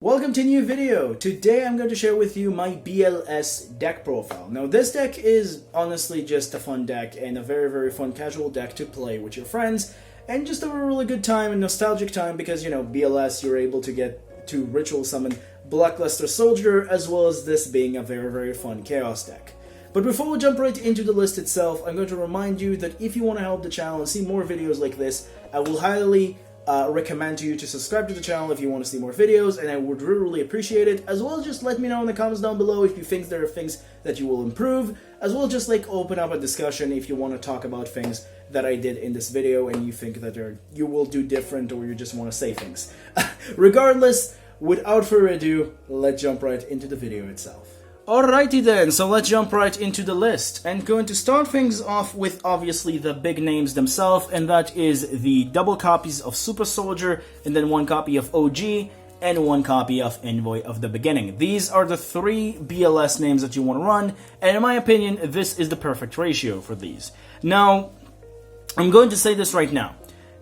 Welcome to a new video. Today I'm going to share with you my BLS deck profile. Now this deck is honestly just a fun deck and a very fun casual deck to play with your friends and just have a really good time and nostalgic time because, you know, BLS, you're able to get to ritual summon Blackluster Soldier, as well as this being a very fun chaos deck. But before we jump right into the list itself, I'm going to remind you that if you want to help the channel and see more videos like this, I will highly recommend you to subscribe to the channel if you want to see more videos, and I would really appreciate it. As well, just let me know in the comments down below if you think there are things that you will improve, as well just like open up a discussion if you want to talk about things that I did in this video and you think that you will do different, or you just want to say things. Regardless, without further ado, let's jump right into the video itself. Alrighty then, so let's jump right into the list. And going to start things off with obviously the big names themselves, and that is the double copies of Super Soldier, and then one copy of OG, and one copy of Envoy of the Beginning. These are the three BLS names that you want to run, and in my opinion, this is the perfect ratio for these. Now, I'm going to say this right now.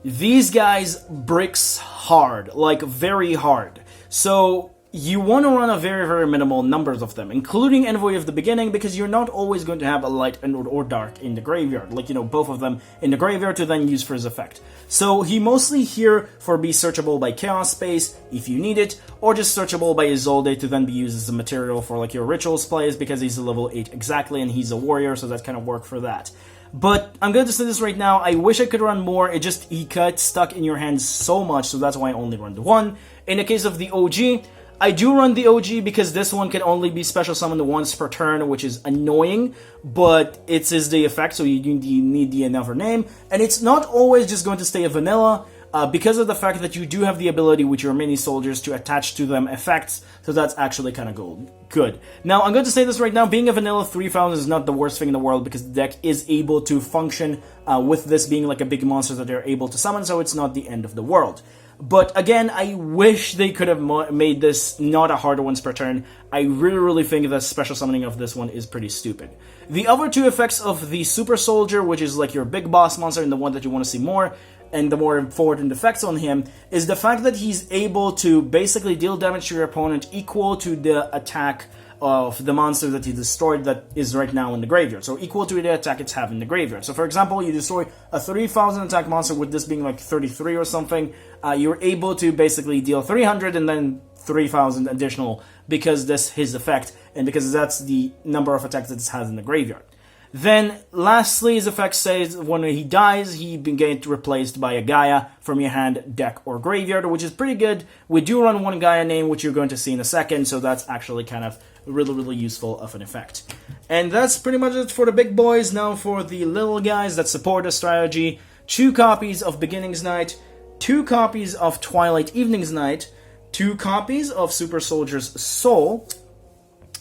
These guys bricks hard, like very hard. So you want to run a very minimal numbers of them, including Envoy of the Beginning, because you're not always going to have a light or dark in the graveyard, like, you know, both of them in the graveyard to then use for his effect. So he mostly here for be searchable by Chaos Space if you need it, or just searchable by Isolde to then be used as a material for like your rituals plays, because he's a level 8 exactly and he's a warrior, so that kind of work for that. But I'm going to say this right now, I wish I could run more, he got stuck in your hands so much, so that's why I only run the one. In the case of the OG, I do run the OG because this one can only be special summoned once per turn, which is annoying, but it is the effect, so you need the another name, and it's not always just going to stay a vanilla, because of the fact that you do have the ability with your mini soldiers to attach to them effects, so that's actually kind of good. Now, I'm going to say this right now, being a vanilla 3000 is not the worst thing in the world, because the deck is able to function with this being like a big monster that they're able to summon, so it's not the end of the world. But again, I wish they could have made this not a harder once per turn. I really think the special summoning of this one is pretty stupid. The other two effects of the Super Soldier, which is like your big boss monster and the one that you want to see more, and the more important effects on him, is the fact that he's able to basically deal damage to your opponent equal to the attack of the monster that he destroyed that is right now in the graveyard. So equal to the attack it's having in the graveyard. So for example, you destroy a 3000 attack monster with this being like 33 or something, you're able to basically deal 300 and then 3000 additional because that's his effect and because that's the number of attacks that it has in the graveyard. Then, lastly, his effect says when he dies, he gets replaced by a Gaia from your hand, deck, or graveyard, which is pretty good. We do run one Gaia name, which you're going to see in a second, so that's actually kind of really useful of an effect. And that's pretty much it for the big boys. Now for the little guys that support the strategy, 2 copies of Beginning's Night, 2 copies of Twilight Evening's Night, 2 copies of Super Soldier's Soul,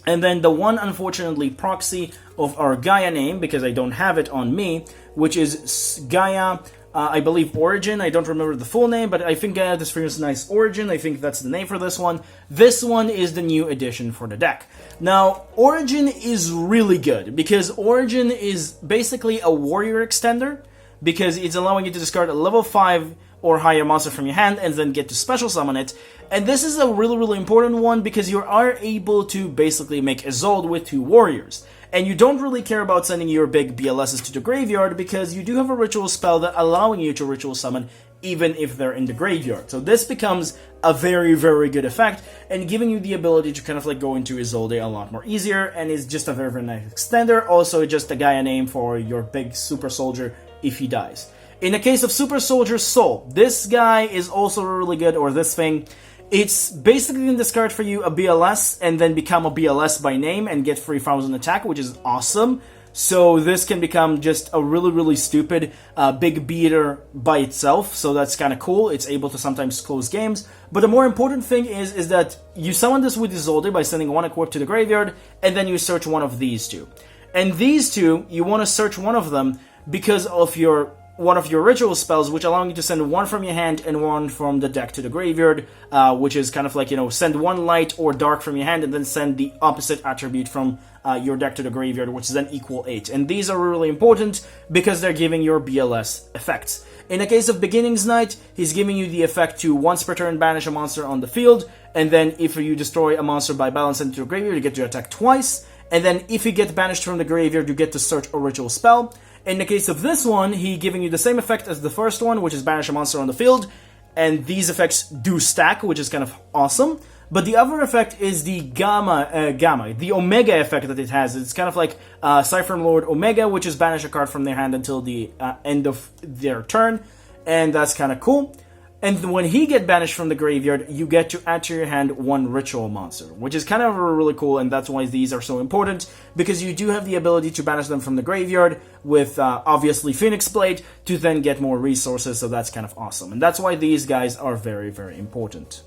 and then the one, unfortunately, proxy of our Gaia name, because I don't have it on me, which is Gaia, I believe, Origin. I don't remember the full name, but I think Gaia Disfreer's Nice Origin. I think that's the name for this one. This one is the new addition for the deck. Now, Origin is really good, because Origin is basically a warrior extender, because it's allowing you to discard a level 5 or higher monster from your hand and then get to special summon it. And this is a really important one because you are able to basically make Isolde with 2 warriors. And you don't really care about sending your big BLSs to the graveyard because you do have a ritual spell that allowing you to ritual summon even if they're in the graveyard. So this becomes a very good effect and giving you the ability to kind of like go into Isolde a lot more easier, and is just a very nice extender. Also just a Gaia name for your big Super Soldier if he dies. In the case of Super Soldier's Soul, this guy is also really good, or this thing. It's basically going to discard for you a BLS and then become a BLS by name and get 3000 attack, which is awesome. So this can become just a really stupid big beater by itself, so that's kind of cool. It's able to sometimes close games. But the more important thing is that you summon this with Isolde by sending one equip to the graveyard, and then you search one of these 2. And these 2, you want to search one of them because of one of your ritual spells, which allow you to send one from your hand and one from the deck to the graveyard, which is kind of like, you know, send one light or dark from your hand and then send the opposite attribute from your deck to the graveyard, which is then equal 8. And these are really important because they're giving your BLS effects. In the case of Beginning's Night, he's giving you the effect to once per turn banish a monster on the field, and then if you destroy a monster by balance into your graveyard, you get to attack twice, and then if you get banished from the graveyard, you get to search a ritual spell. In the case of this one, he giving you the same effect as the first one, which is banish a monster on the field, and these effects do stack, which is kind of awesome. But the other effect is the the Omega effect that it has. It's kind of like Cypher Lord Omega, which is banish a card from their hand until the end of their turn, and that's kind of cool. And when he get banished from the graveyard, you get to add to your hand one ritual monster, which is kind of really cool, and that's why these are so important, because you do have the ability to banish them from the graveyard with, obviously, Phoenix Blade, to then get more resources, so that's kind of awesome. And that's why these guys are very, very important.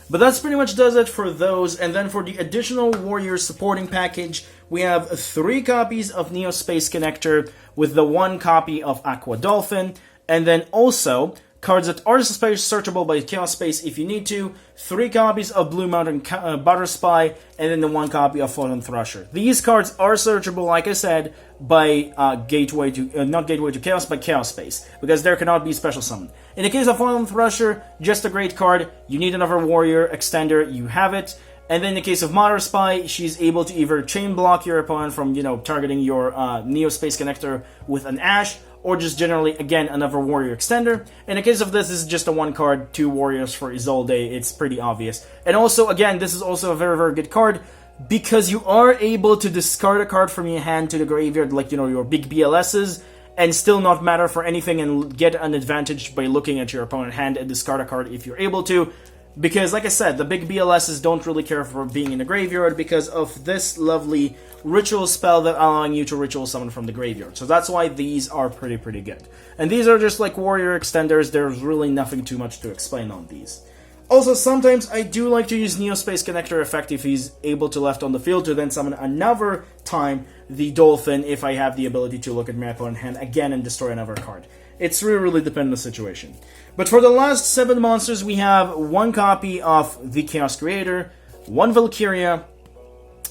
But that's pretty much does it for those, and then for the additional Warriors supporting package, we have 3 copies of Neo Space Connector with the 1 copy of Aqua Dolphin, and then also cards that are searchable by Chaos Space if you need to, 3 copies of Blue Mountain Butter Spy, and then the 1 copy of Fallen Thrasher. These cards are searchable, like I said, by Gateway to, not Gateway to Chaos, but Chaos Space, because there cannot be special summon. In the case of Fallen Thrasher, just a great card, you need another Warrior Extender, you have it. And then in the case of Butter Spy, she's able to either chain block your opponent from, targeting your Neo Space Connector with an Ash, or just generally, again, another Warrior Extender. In the case of this is just a 1 card, 2 Warriors for Isolde, it's pretty obvious. And also, again, this is also a very, very good card, because you are able to discard a card from your hand to the graveyard, like, your big BLSs, and still not matter for anything and get an advantage by looking at your opponent's hand and discard a card if you're able to. Because, like I said, the big BLSs don't really care for being in the graveyard because of this lovely ritual spell that allowing you to ritual summon from the graveyard. So that's why these are pretty good. And these are just like Warrior Extenders, there's really nothing too much to explain on these. Also, sometimes I do like to use Neo Space Connector effect if he's able to left on the field to then summon another time the Dolphin if I have the ability to look at my opponent's hand again and destroy another card. It's really dependent on the situation. But for the last 7 monsters, we have 1 copy of the Chaos Creator, 1 Valkyria,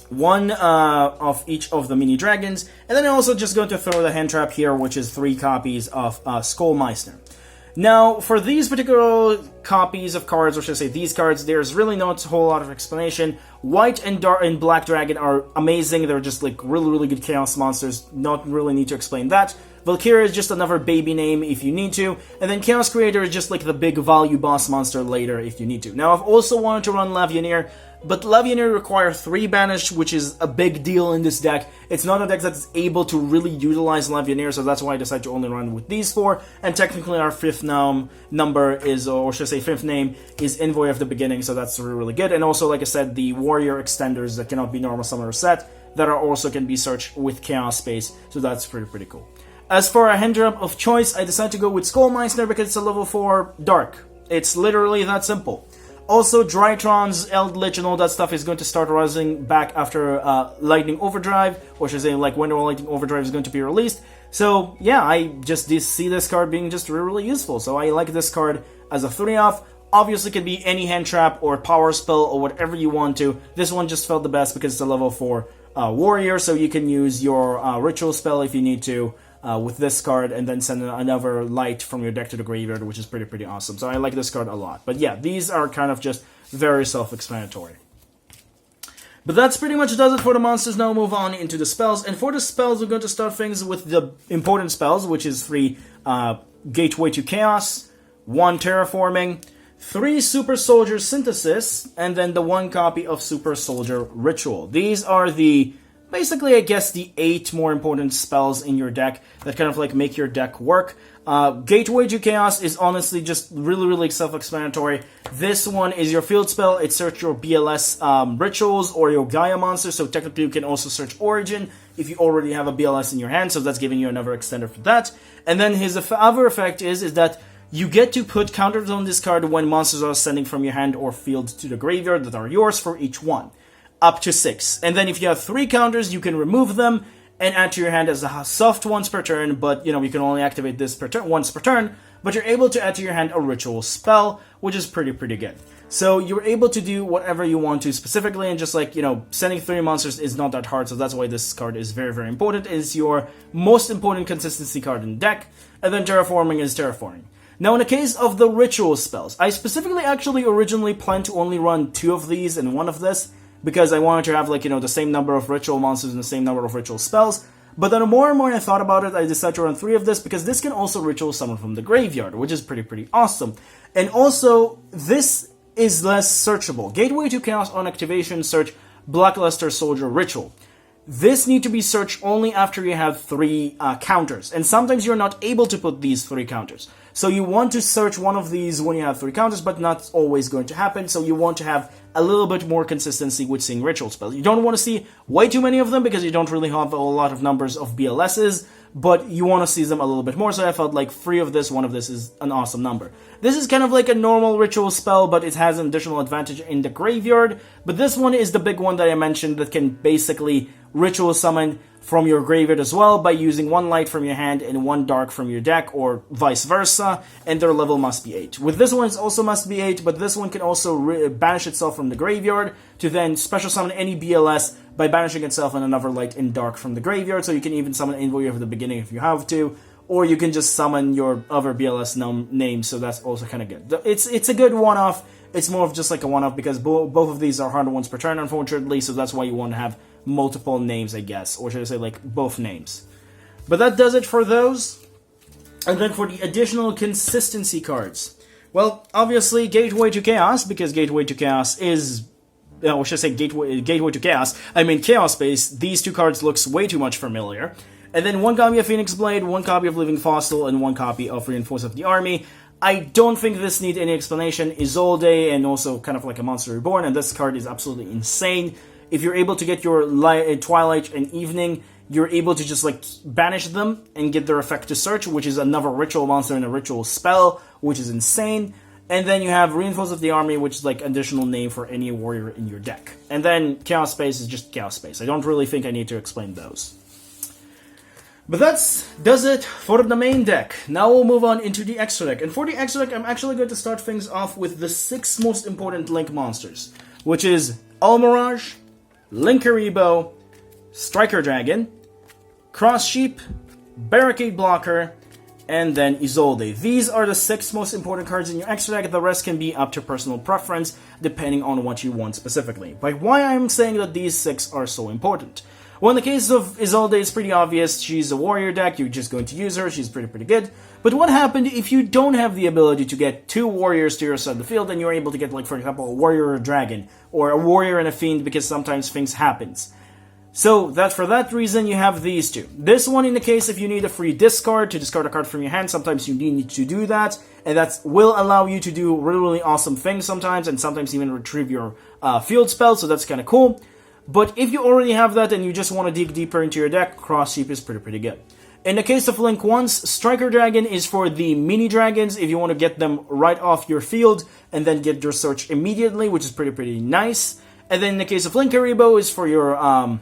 1 of each of the mini dragons, and then I'm also just going to throw the hand trap here, which is 3 copies of Skull Meissner. Now, for these particular copies of cards, or should I say these cards, there's really not a whole lot of explanation. White and Black Dragon are amazing, they're just like really good Chaos monsters, not really need to explain that. Valkyria is just another baby name if you need to, and then Chaos Creator is just like the big value boss monster later if you need to. Now, I've also wanted to run Lavioneer, but Lavioneer requires 3 banish, which is a big deal in this deck. It's not a deck that's able to really utilize Lavioneer, so that's why I decided to only run with these 4, and technically our 5th number is, or should I say 5th name, is Envoy of the Beginning, so that's really good. And also, like I said, the Warrior Extenders that cannot be normal summoner set, that are also can be searched with Chaos Space, so that's pretty cool. As for a hand drop of choice, I decided to go with Skull Meissner because it's a level 4 Dark. It's literally that simple. Also, Drytron's Eldritch and all that stuff is going to start rising back after Lightning Overdrive, or should I say, like, when Lightning Overdrive is going to be released. So, yeah, I just see this card being just really useful. So I like this card as a 3-off. Obviously, it can be any hand trap or power spell or whatever you want to. This one just felt the best because it's a level 4 warrior, so you can use your ritual spell if you need to. With this card, and then send another light from your deck to the graveyard, which is pretty awesome. So I like this card a lot. But yeah, these are kind of just very self-explanatory. But that's pretty much does it for the monsters. Now move on into the spells. And for the spells, we're going to start things with the important spells, which is 3 Gateway to Chaos, 1 Terraforming, 3 Super Soldier Synthesis, and then the 1 copy of Super Soldier Ritual. These are the basically, I guess, the 8 more important spells in your deck that kind of like make your deck work. Gateway to Chaos is honestly just really self-explanatory. This one is your field spell. It searches your BLS rituals or your Gaia monster, so technically you can also search Origin if you already have a BLS in your hand, so that's giving you another extender for that. And then his other effect is that you get to put counters on this card when monsters are ascending from your hand or field to the graveyard that are yours for each one. Up to 6. And then if you have 3 counters, you can remove them and add to your hand as a soft once per turn, but, you can only activate this once per turn, but you're able to add to your hand a ritual spell, which is pretty good. So you're able to do whatever you want to specifically, and just like, sending 3 monsters is not that hard, so that's why this card is very important. It's your most important consistency card in the deck, and then Terraforming is Terraforming. Now, in the case of the ritual spells, I specifically actually originally planned to only run 2 of these and 1 of this, because I wanted to have, like, the same number of ritual monsters and the same number of ritual spells. But then the more and more I thought about it, I decided to run 3 of this, because this can also ritual summon from the graveyard, which is pretty awesome. And also, this is less searchable. Gateway to Chaos on activation, search Blackluster Soldier Ritual. This need to be searched only after you have 3 counters, and sometimes you're not able to put these 3 counters. So you want to search one of these when you have 3 counters, but not always going to happen, so you want to have a little bit more consistency with seeing ritual spells. You don't want to see way too many of them, because you don't really have a lot of numbers of BLSs, but you want to see them a little bit more, so I felt like 3 of this, 1 of this is an awesome number. This is kind of like a normal ritual spell, but it has an additional advantage in the graveyard, but this one is the big one that I mentioned that can basically ritual summon from your graveyard as well by using 1 light from your hand and 1 dark from your deck, or vice versa, and their level must be 8. With this one, it also must be 8, but this one can also banish itself from the graveyard to then special summon any BLS by banishing itself and another light and dark from the graveyard, so you can even summon Invoker at the beginning if you have to, or you can just summon your other BLS names, so that's also kind of good. It's a good one-off. It's more of just like a one-off, because both of these are harder ones per turn, unfortunately, so that's why you want to have multiple names, I guess, or should I say, like, both names. But that does it for those. And then for the additional consistency cards. Well, obviously, Gateway to Chaos, because Gateway to Chaos is... or should I say Gateway to Chaos? I mean Chaos Space. These 2 cards looks way too much familiar. And then 1 copy of Phoenix Blade, 1 copy of Living Fossil, and 1 copy of Reinforcement of the Army. I don't think this needs any explanation. Isolde, and also kind of like a Monster Reborn, and this card is absolutely insane. If you're able to get your Twilight and Evening, you're able to just, like, banish them and get their effect to search, which is another ritual monster and a ritual spell, which is insane. And then you have Reinforcement of the Army, which is, like, additional name for any warrior in your deck. And then Chaos Space is just Chaos Space. I don't really think I need to explain those. But that does it for the main deck. Now we'll move on into the extra deck. And for the extra deck, I'm actually going to start things off with the 6 most important Link monsters, which is Almirage, Linkuriboh, Striker Dragon, Cross Sheep, Barricade Blocker, and then Isolde. These are the 6 most important cards in your extra deck. The rest can be up to personal preference, depending on what you want specifically. But why I'm saying that these 6 are so important? Well, in the case of Isolde, it's pretty obvious. She's a warrior deck, you're just going to use her, she's pretty good. But what happened if you don't have the ability to get 2 warriors to your side of the field, and you're able to get, like, for example, a warrior or a dragon, or a warrior and a fiend, because sometimes things happens. So, for that reason, you have these 2. This one, in the case if you need a free discard, to discard a card from your hand, sometimes you need to do that, and that will allow you to do really awesome things sometimes, and sometimes even retrieve your field spell, so that's kind of cool. But if you already have that and you just want to dig deeper into your deck, Cross Sheep is pretty good. In the case of Link Once, Striker Dragon is for the mini dragons if you want to get them right off your field and then get your search immediately, which is pretty nice. And then in the case of Linkuriboh is for your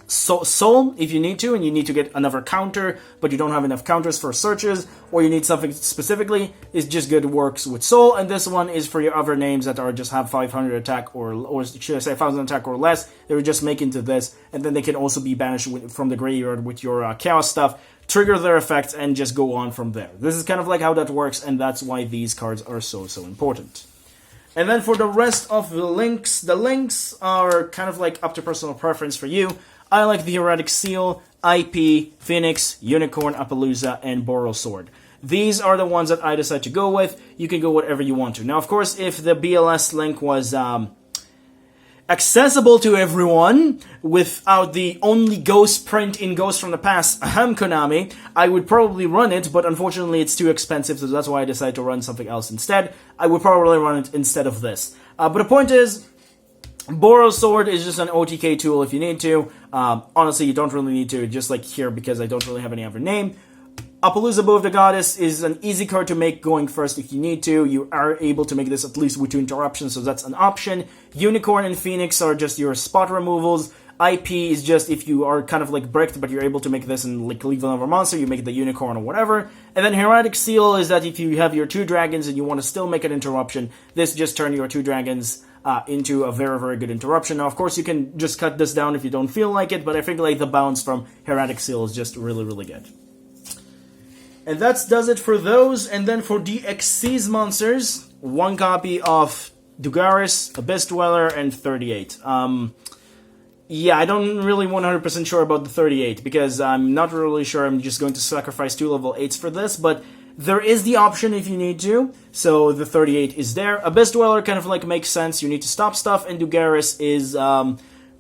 soul if you need to, and you need to get another counter, but you don't have enough counters for searches, or you need something specifically, it's just good works with soul. And this one is for your other names that are just have 500 attack or should I say 1000 attack or less. They would just make into this, and then they can also be banished from the graveyard with your chaos stuff, trigger their effects, and just go on from there. This is kind of like how that works, and that's why these cards are so important. And then for the rest of the links are kind of like up to personal preference for you. I like the Heretic Seal, IP, Phoenix, Unicorn, Appaloosa, and Boral Sword. These are the ones that I decide to go with. You can go whatever you want to. Now, of course, if the BLS link was accessible to everyone without the only Ghost print in Ghost from the Past, Konami, I would probably run it, but unfortunately it's too expensive, so that's why I decided to run something else instead. I would probably run it instead of this. But the point is, Boral Sword is just an OTK tool if you need to. Honestly, you don't really need to, just like here, because I don't really have any other name. Appaloosa Bow of the Goddess is an easy card to make going first if you need to. You are able to make this at least with 2 interruptions, so that's an option. Unicorn and Phoenix are just your spot removals. IP is just if you are kind of like bricked, but you're able to make this and like leave another monster, you make the Unicorn or whatever. And then Heretic Seal is that if you have your 2 dragons and you want to still make an interruption, this just turn your 2 dragons into a very good interruption. Now, of course, you can just cut this down if you don't feel like it, but I think like the bounce from Heretic Seal is just really good. And that does it for those. And then for the Xyz monsters, 1 copy of Dugaris, Abyss Dweller, and 38. Yeah, I don't really 100% sure about the 38, because I'm not really sure I'm just going to sacrifice 2 level 8s for this, but there is the option if you need to, so the 38 is there. Abyss Dweller kind of like makes sense, you need to stop stuff, and Dugaris is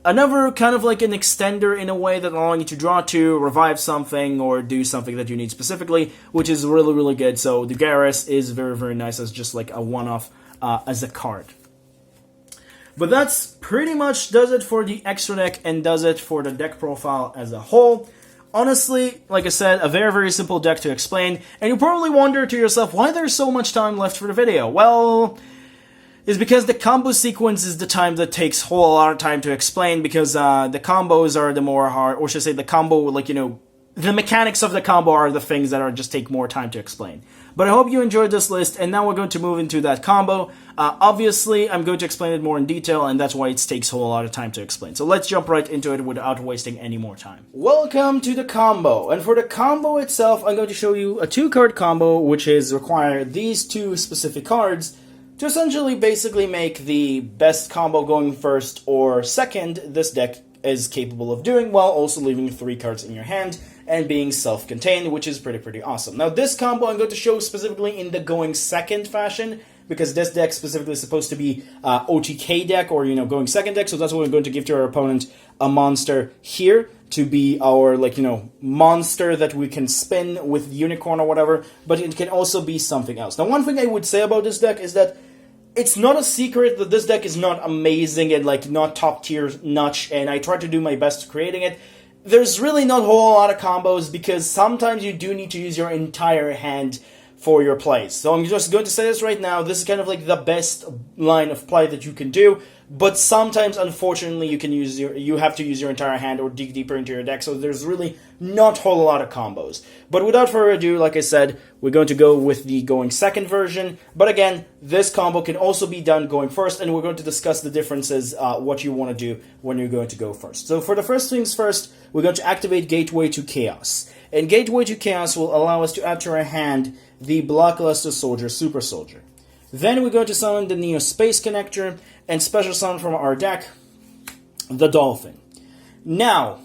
another kind of like an extender in a way that allowing you to draw 2, revive something, or do something that you need specifically, which is really, really good. So Dugaris is very, very nice as just like a one-off as a card. But that's pretty much does it for the extra deck and does it for the deck profile as a whole. Honestly, like I said, a very, very simple deck to explain. And you probably wonder to yourself, why there's so much time left for the video? Well, it's because the combo sequence is the time that takes a whole lot of time to explain, because the combos are the more hard, or should I say the combo, like, you know, the mechanics of the combo are the things that are just take more time to explain. But I hope you enjoyed this list, and now we're going to move into that combo. Obviously, I'm going to explain it more in detail, and that's why it takes a whole lot of time to explain. So let's jump right into it without wasting any more time. Welcome to the combo, and for the combo itself, I'm going to show you a 2-card combo, which is require these 2 specific cards to essentially basically make the best combo going first or second this deck is capable of doing, while also leaving 3 cards in your hand and being self-contained, which is pretty awesome. Now, this combo I'm going to show specifically in the going second fashion, because this deck specifically is supposed to be OTK deck, or, you know, going second deck, so that's what we're going to give to our opponent a monster here to be our, like, you know, monster that we can spin with unicorn or whatever, but it can also be something else. Now, one thing I would say about this deck is that it's not a secret that this deck is not amazing and, like, not top tier notch, and I tried to do my best creating it. There's really not a whole lot of combos, because sometimes you do need to use your entire hand for your plays. So I'm just going to say this right now, this is kind of like the best line of play that you can do, but sometimes, unfortunately, you have to use your entire hand or dig deeper into your deck, so there's really not a whole lot of combos. But without further ado, like I said, we're going to go with the going second version, but again, this combo can also be done going first, and we're going to discuss the differences, what you want to do when you're going to go first. So for the first things first, we're going to activate Gateway to Chaos. And Gateway to Chaos will allow us to add to our hand the Blockluster Soldier Super Soldier. Then we're going to summon the Neo Space Connector and special summon from our deck the Dolphin. Now,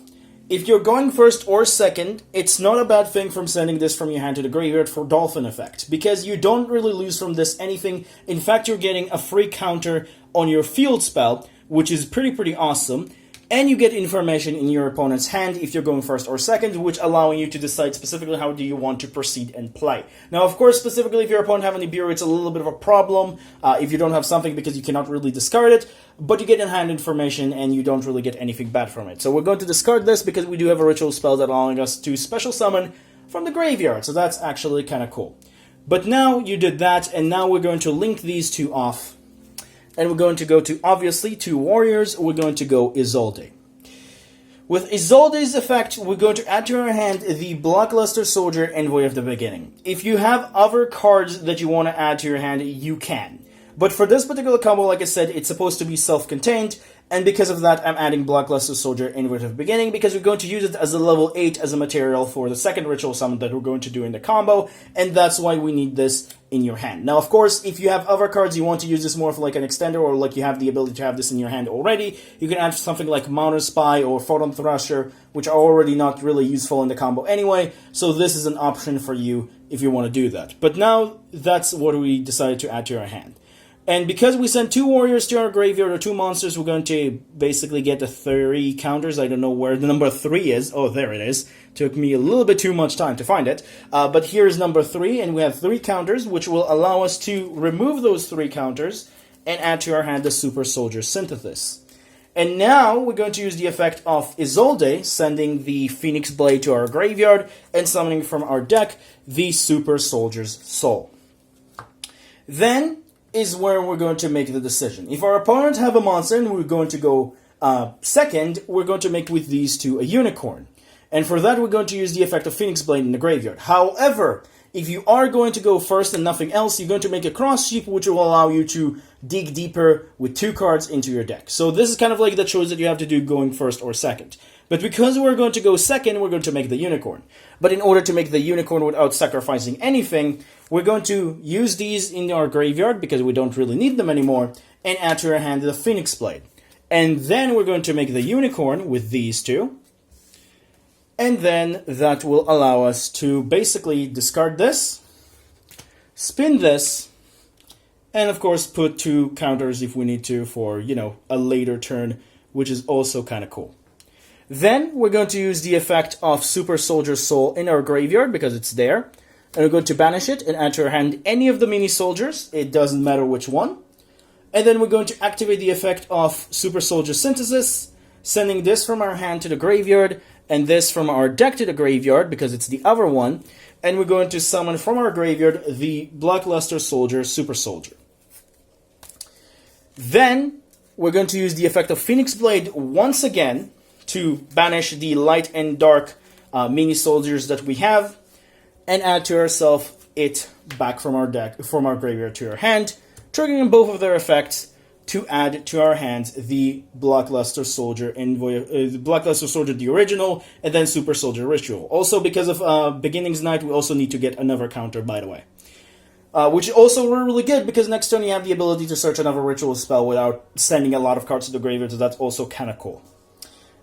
if you're going first or second, it's not a bad thing from sending this from your hand to the graveyard for Dolphin effect, because you don't really lose from this anything. In fact, you're getting a free counter on your field spell, which is pretty awesome. And you get information in your opponent's hand if you're going first or second, which allowing you to decide specifically how do you want to proceed and play. Now, of course, specifically if your opponent have any bureau, it's a little bit of a problem if you don't have something, because you cannot really discard it, but you get in-hand information and you don't really get anything bad from it. So we're going to discard this because we do have a ritual spell that allowing us to special summon from the graveyard, so that's actually kind of cool. But now you did that, and now we're going to link these 2 off. And we're going to go to, obviously, 2 warriors. We're going to go Isolde. With Isolde's effect, we're going to add to our hand the Blockluster Soldier Envoy of the Beginning. If you have other cards that you want to add to your hand, you can. But for this particular combo, like I said, it's supposed to be self-contained, and because of that, I'm adding Blockluster Soldier Envoy of the Beginning, because we're going to use it as a level 8 as a material for the second ritual summon that we're going to do in the combo, and that's why we need this in your hand. Now, of course, if you have other cards you want to use this more for like an extender, or like you have the ability to have this in your hand already, you can add something like Mounted Spy or Photon Thrasher, which are already not really useful in the combo anyway, so this is an option for you if you want to do that. But now, that's what we decided to add to our hand. And because we sent 2 warriors to our graveyard, or 2 monsters, we're going to basically get the 3 counters. I don't know where the number 3 is. Oh, there it is. Took me a little bit too much time to find it. But here's number 3, and we have 3 counters, which will allow us to remove those 3 counters and add to our hand the Super Soldier Synthesis. And now we're going to use the effect of Isolde, sending the Phoenix Blade to our graveyard and summoning from our deck the Super Soldier's Soul. Then is where we're going to make the decision. If our opponent have a monster and we're going to go second, we're going to make with these 2 a unicorn. And for that, we're going to use the effect of Phoenix Blade in the graveyard. However, If you are going to go first and nothing else, you're going to make a cross sheep, which will allow you to dig deeper with 2 cards into your deck. So this is kind of like the choice that you have to do going first or second. But because we're going to go second, we're going to make the unicorn. But in order to make the unicorn without sacrificing anything, we're going to use these in our graveyard because we don't really need them anymore, and add to our hand the Phoenix Blade. And then we're going to make the unicorn with these 2. And then that will allow us to basically discard this, spin this, and of course put 2 counters if we need to for, you know, a later turn, which is also kind of cool. Then we're going to use the effect of Super Soldier Soul in our graveyard because it's there. And we're going to banish it and add to our hand any of the mini soldiers. It doesn't matter which one. And then we're going to activate the effect of Super Soldier Synthesis, sending this from our hand to the graveyard and this from our deck to the graveyard because it's the other one. And we're going to summon from our graveyard the Blockluster Soldier Super Soldier. Then we're going to use the effect of Phoenix Blade once again to banish the light and dark mini soldiers that we have, and add to ourselves it back from our deck, from our graveyard to our hand, triggering both of their effects to add to our hands the Blockluster Soldier Blockluster Soldier the original, and then Super Soldier Ritual. Also, because of Beginning's Night, we also need to get another counter, by the way. Which is also really good because next turn you have the ability to search another ritual spell without sending a lot of cards to the graveyard, so that's also kind of cool.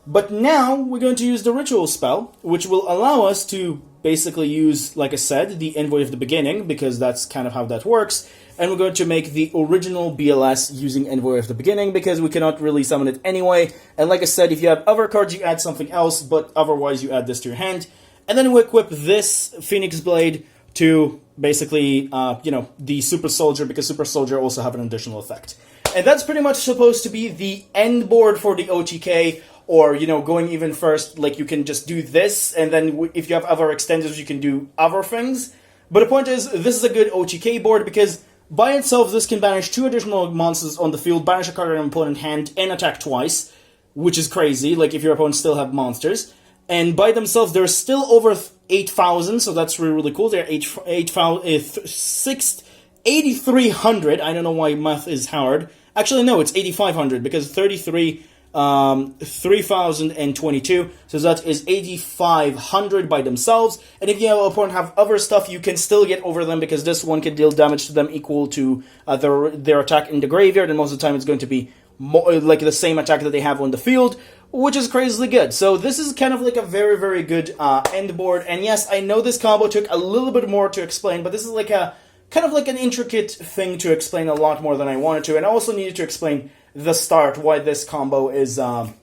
But now we're going to use the ritual spell, which will allow us to basically use, like I said, the Envoy of the Beginning, because that's kind of how that works. And we're going to make the original BLS using Envoy of the Beginning, because we cannot really summon it anyway. And like I said, if you have other cards, you add something else, but otherwise you add this to your hand. And then we equip this Phoenix Blade to basically, the Super Soldier, because Super Soldier also have an additional effect. And that's pretty much supposed to be the end board for the OTK. Or, going even first, like, you can just do this, and then if you have other extenders, you can do other things. But the point is, this is a good OTK board, because by itself, this can banish 2 additional monsters on the field, banish a card in an opponent's hand, and attack twice, which is crazy, like, if your opponents still have monsters. And by themselves, they're still over 8,000, so that's really, really cool. They're 8,300. I don't know why math is hard. Actually, no, it's 8,500, because 3,022, so that is 8,500 by themselves. And if you have an opponent have other stuff, you can still get over them, because this one can deal damage to them equal to their attack in the graveyard, and most of the time it's going to be more, like the same attack that they have on the field, which is crazily good. So this is kind of like a very, very good end board. And yes, I know this combo took a little bit more to explain, but this is like a kind of like an intricate thing to explain a lot more than I wanted to. And I also needed to explain the start, why this combo is not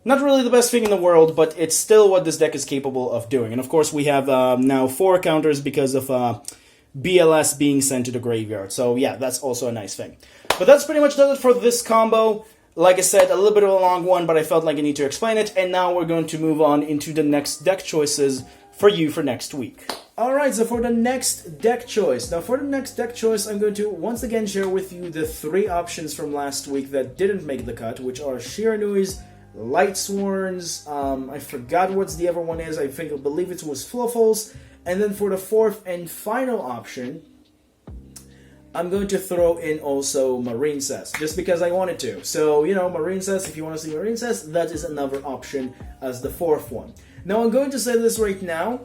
really the best thing in the world, but it's still what this deck is capable of doing. And of course, we have now 4 counters because of BLS being sent to the graveyard. So yeah, that's also a nice thing. But that's pretty much does it for this combo. Like I said, a little bit of a long one, but I felt like I need to explain it. And now we're going to move on into the next deck choices for you for next week. Alright, so for the next deck choice. Now for the next deck choice, I'm going to once again share with you the 3 options from last week that didn't make the cut, which are Shiranui's, Light Sworns, I forgot what's the other one is, I believe it was Fluffles, and then for the 4th and final option, I'm going to throw in also Marine Cess, just because I wanted to. So, Marine Cess, if you want to see Marine Cess, that is another option as the 4th one. Now I'm going to say this right now,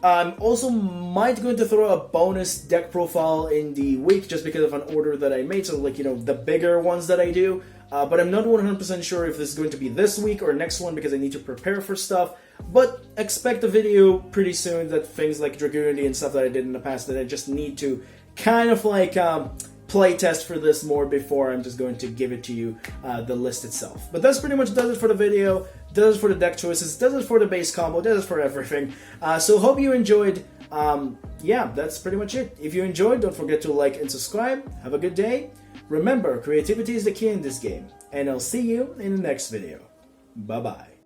I'm also might going to throw a bonus deck profile in the week just because of an order that I made, so like, the bigger ones that I do. But I'm not 100% sure if this is going to be this week or next one because I need to prepare for stuff. But expect a video pretty soon that things like Dragoonity and stuff that I did in the past that I just need to kind of like play test for this more before I'm just going to give it to you, the list itself. But that's pretty much does it for the video, does it for the deck choices, does it for the base combo, does it for everything. So hope you enjoyed. Yeah, that's pretty much it. If you enjoyed, don't forget to like and subscribe. Have a good day. Remember, creativity is the key in this game. And I'll see you in the next video. Bye-bye.